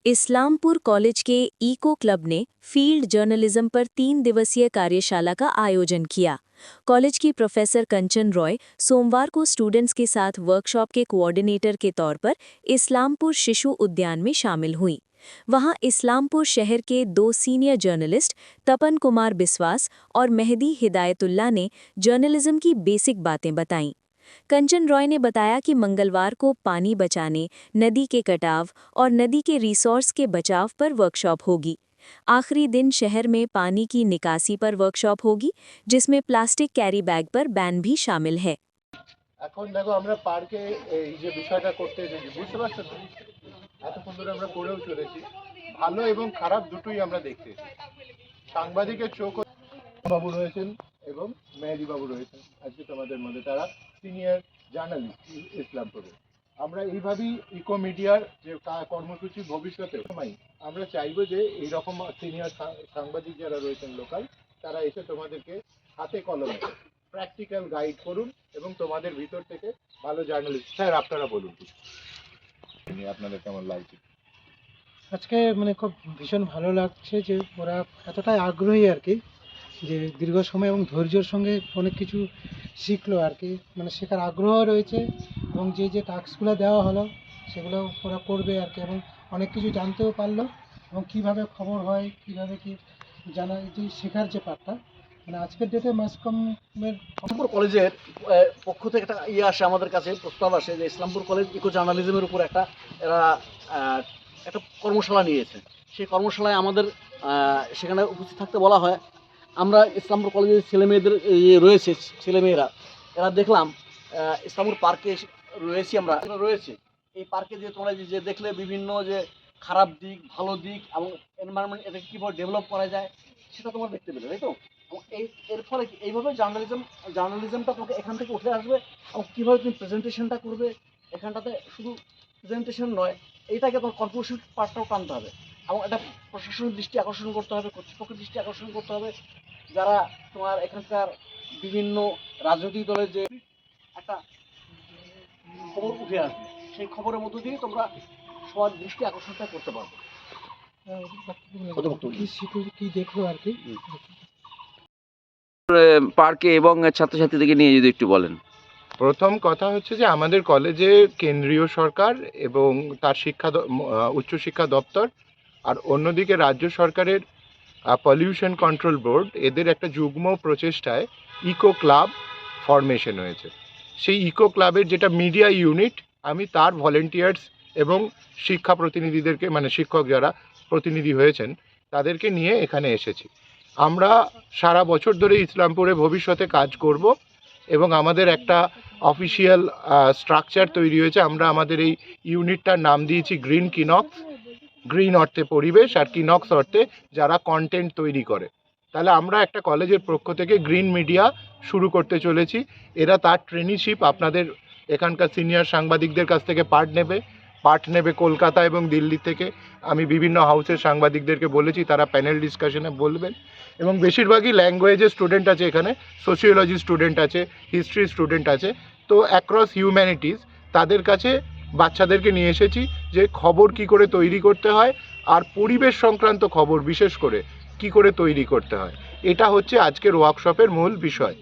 Islampur college के eco club ने field journalism पर 3 दिवसीय कार्यशाला का आयोजन किया। कॉलेज की प्रोफेसर कंचन रॉय सोमवार को स्टूडेंट्स के साथ वर्कशॉप के कोऑर्डिनेटर के तौर पर इस्लामपुर शिशु उद्यान में शामिल हुई। वहां इस्लामपुर शहर के 2 सीनियर जर्नलिस्ट तपन कुमार बिस्वास और मेहदी हिदायतुल्लाह ने जर्नलिज्म की बेसिक बातें बताईं। कंचन रॉय ने बताया कि मंगलवार को पानी बचाने, नदी के कटाव और नदी के रिसोर्स के बचाव पर वर्कशॉप होगी। आखिरी दिन शहर में पानी की निकासी पर वर्कशॉप होगी, जिसमें प्लास्टिक कैरी बैग पर बैन भी शामिल है। এখন দেখো আমরা পার্কে এই যে বিষয়টা করতে এসেছি, বুঝতে পারছো তো? এতক্ষণ ধরে আমরা করেও চলেছি, ভালো এবং খারাপ দুটোই আমরা দেখতে এসেছি। সাংবাদিকের চোখ বাবু রয়েছেন এবং মেহেদি বাবু রয়েছেন আজকে তোমাদের মধ্যে, তারা সিনিয়র জার্নালিস্ট ইসলামপুরে। আমরা এইভাবেই ইকো মিডিয়ার যে কর্মসূচি ভবিষ্যতে আমরা চাইবো যে এইরকম সিনিয়র সাংবাদিক যারা রয়েছেন লোকাল, তারা এসে তোমাদেরকে হাতে কলমে প্র্যাকটিক্যাল গাইড করুন এবং তোমাদের ভিতর থেকে ভালো জার্নালিস্ট। স্যার আপনারা বলুন কিছু, আপনাদের কেমন লাগছে? আজকে খুব ভীষণ ভালো লাগছে যে ওরা এতটাই আগ্রহী আর কি, যে দীর্ঘ সময় এবং ধৈর্যের সঙ্গে অনেক কিছু শিখলো আর কি, শেখার আগ্রহ রয়েছে এবং যে টাস্কগুলো দেওয়া হলো সেগুলো ওরা করবে আর কি, এবং অনেক কিছু জানতেও পারলো এবং কীভাবে খবর হয়, কীভাবে কি জানা, যে শেখার যে পার্টটা আজকের ডেটে মাসকমের ইসলামপুর কলেজের পক্ষ থেকে একটা আসে, আমাদের কাছে প্রস্তাব আসে যে ইসলামপুর কলেজ ইকো জার্নালিজমের উপর এরা একটা কর্মশালা নিয়েছে। সেই কর্মশালায় আমাদের সেখানে উপস্থিত থাকতে বলা হয়। আমরা ইসলামপুর কলেজের ছেলেমেয়েদের রয়েছে, ছেলেমেয়েরা এরা দেখলাম ইসলামপুর পার্কে রয়েছি, আমরা রয়েছে এই পার্কে যে তোমরা যে দেখলে বিভিন্ন যে খারাপ দিক, ভালো দিক এবং এনভায়রনমেন্ট এটাকে কীভাবে ডেভেলপ করা যায় সেটা তোমরা দেখতে পেলে, তাই তো? এর ফলে এইভাবে জার্নালিজমটা তোমাকে এখান থেকে উঠে আসবে এবং কীভাবে তুমি প্রেজেন্টেশনটা করবে। এখানটাতে শুধু প্রেজেন্টেশন নয়, এইটাকে তোমার কর্পোরেশন পার্টটাও টানতে হবে এবং এটা প্রশাসনের দৃষ্টি আকর্ষণ করতে হবে, কর্তৃপক্ষের দৃষ্টি আকর্ষণ করতে হবে। যারা তোমার এখানকার বিভিন্ন রাজনৈতিক দলের যে একটা খবর উঠে আসবে, সেই খবরের মধ্য দিয়ে তোমরা সবার দৃষ্টি আকর্ষণটা করতে পারবে। কি দেখলো আর কি পার্কে এবং ছাত্রছাত্রীদেরকে নিয়ে যদি একটু বলেন। প্রথম কথা হচ্ছে যে আমাদের কলেজে কেন্দ্রীয় সরকার এবং তার উচ্চশিক্ষা দপ্তর আর অন্যদিকে রাজ্য সরকারের পলিউশন কন্ট্রোল বোর্ড, এদের একটা যুগ্ম প্রচেষ্টায় ইকো ক্লাব ফরমেশন হয়েছে। সেই ইকো ক্লাবের যেটা মিডিয়া ইউনিট, আমি তার ভলেন্টিয়ার্স এবং শিক্ষা প্রতিনিধিদেরকে, শিক্ষক যারা প্রতিনিধি হয়েছেন তাদেরকে নিয়ে এখানে এসেছি। আমরা সারা বছর ধরে ইসলামপুরে ভবিষ্যতে কাজ করব এবং আমাদের একটা অফিসিয়াল স্ট্রাকচার তৈরি হয়েছে। আমরা আমাদের এই ইউনিটটার নাম দিয়েছি গ্রিন কিনক্স। গ্রিন অর্থে পরিবেশ আর কিনক্স অর্থে যারা কন্টেন্ট তৈরি করে। তাহলে আমরা একটা কলেজের পক্ষ থেকে গ্রিন মিডিয়া শুরু করতে চলেছি। এরা তার ট্রেনিশিপ আপনাদের এখানকার সিনিয়র সাংবাদিকদের কাছ থেকে পার্ট নেবে কলকাতা এবং দিল্লি থেকে। আমি বিভিন্ন হাউসের সাংবাদিকদেরকে বলেছি, তারা প্যানেল ডিসকাশনে বলবেন এবং বেশিরভাগই ল্যাঙ্গুয়েজের স্টুডেন্ট আছে এখানে, সোশিওলজি স্টুডেন্ট আছে, হিস্ট্রি স্টুডেন্ট আছে। তো অ্যাক্রস হিউম্যানিটিস তাদের কাছে বাচ্চাদেরকে নিয়ে এসেছি যে খবর কি করে তৈরি করতে হয় আর পরিবেশ সংক্রান্ত খবর বিশেষ করে কি করে তৈরি করতে হয়। এটা হচ্ছে আজকের ওয়ার্কশপের মূল বিষয়।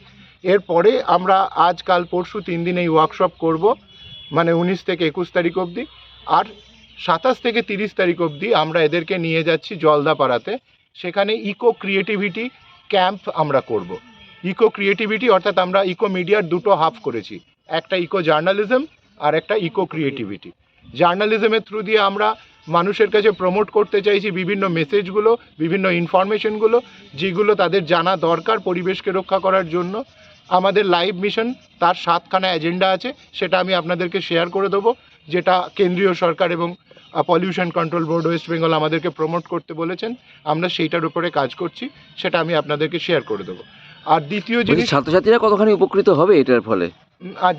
এরপরে আমরা আজ কাল পরশু 3 দিন এই ওয়ার্কশপ করব, 19 থেকে 21 তারিখ অবধি। আর 27 থেকে 30 তারিখ অবধি আমরা এদেরকে নিয়ে যাচ্ছি জলদাপাড়াতে। সেখানে ইকো ক্রিয়েটিভিটি ক্যাম্প আমরা করব। ইকো ক্রিয়েটিভিটি অর্থাৎ আমরা ইকো মিডিয়ার দুটো হাফ করেছি, একটা ইকো জার্নালিজম আর একটা ইকো ক্রিয়েটিভিটি। জার্নালিজমের থ্রু দিয়ে আমরা মানুষের কাছে প্রমোট করতে চাইছি বিভিন্ন মেসেজগুলো, বিভিন্ন ইনফরমেশনগুলো যেগুলো তাদের জানা দরকার পরিবেশকে রক্ষা করার জন্য। আমাদের লাইভ মিশন, তার 7খানা এজেন্ডা আছে, সেটা আমি আপনাদেরকে শেয়ার করে দেবো, যেটা কেন্দ্রীয় সরকার এবং pollution control board West Bengal আমাদেরকে প্রমোট করতে বলেছেন। আমরা সেইটার উপরে কাজ করছি, সেটা আমি আপনাদেরকে শেয়ার করে দেবো। আর দ্বিতীয় জিনিস, ছাত্রছাত্রীরা কতখানি উপকৃত হবে এটার ফলে?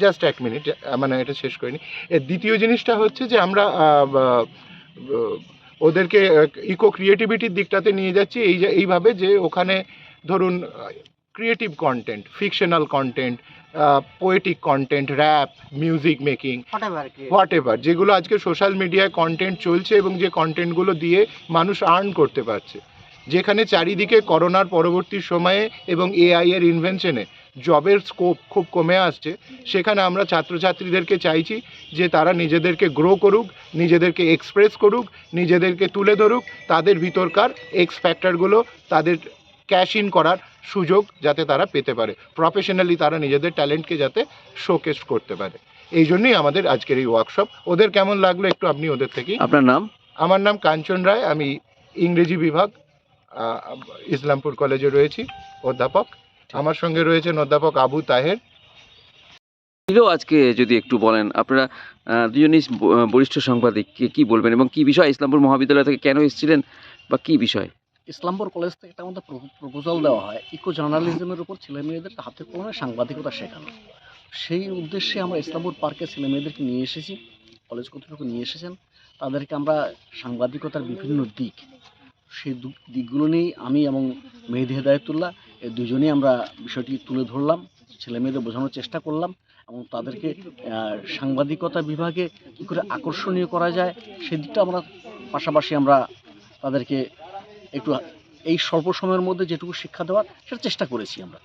জাস্ট 1 মিনিট, এটা শেষ করিনি। দ্বিতীয় জিনিসটা হচ্ছে যে আমরা ওদেরকে ইকো ক্রিয়েটিভিটির দিকটাতে নিয়ে যাচ্ছি এইভাবে যে ওখানে ধরুন creative content, fictional content, poetic content, rap, music making, whatever, যেগুলো আজকে সোশ্যাল মিডিয়ায় কন্টেন্ট চলছে এবং যে কন্টেন্টগুলো দিয়ে মানুষ আর্ন করতে পারছে। যেখানে চারিদিকে করোনার পরবর্তী সময়ে এবং এআই এর ইনভেনশনে জবের স্কোপ খুব কমে আসছে, সেখানে আমরা ছাত্রছাত্রীদেরকে চাইছি যে তারা নিজেদেরকে গ্রো করুক, নিজেদেরকে এক্সপ্রেস করুক, নিজেদেরকে তুলে ধরুক, তাদের ভিতরকার এক্স ফ্যাক্টরগুলো তাদের ক্যাশ ইন করার সুযোগ যাতে তারা পেতে পারে, প্রফেশনালি তারা নিজেদের ট্যালেন্টকে যাতে শোকেস করতে পারে। এই জন্যই আমাদের আজকের এই ওয়ার্কশপ। ওদের কেমন লাগলো একটু আপনি ওদের থেকেই। আপনার নাম? আমার নাম কাঞ্চন রায়, আমি ইংরেজি বিভাগ ইসলামপুর কলেজে রয়েছি অধ্যাপক। আমার সঙ্গে রয়েছেন অধ্যাপক আবু তাহের। ছিল আজকে যদি একটু বলেন, আপনারা দুজনই বরিষ্ঠ সাংবাদিক, কি বলবেন এবং কি বিষয় ইসলামপুর মহাবিদ্যালয় থেকে কেন এসেছিলেন বা কি বিষয়? ইসলামপুর কলেজ থেকে একটা আমাদের প্রপোজাল দেওয়া হয় ইকো জার্নালিজমের উপর ছেলে মেয়েদের হাতে কলমে সাংবাদিকতা শেখানো। সেই উদ্দেশ্যে আমরা ইসলামপুর পার্কে ছেলে মেয়েদেরকে নিয়ে এসেছি, কলেজ কর্তৃপক্ষ নিয়ে এসেছেন। তাদেরকে আমরা সাংবাদিকতার বিভিন্ন দিক, সেই দিকগুলো নিয়েই আমি এবং মেহেদি হেদায়েতুল্লাহ এই দুজনেই আমরা বিষয়টি তুলে ধরলাম, ছেলে মেয়েদের বোঝানোর চেষ্টা করলাম এবং তাদেরকে সাংবাদিকতা বিভাগে কী করে আকর্ষণীয় করা যায় সেদিকটা আমরা পাশাপাশি আমরা তাদেরকে একটু এই স্বল্প সময়ের মধ্যে যেটুকু শিক্ষা দেওয়ার সেটা চেষ্টা করেছি আমরা।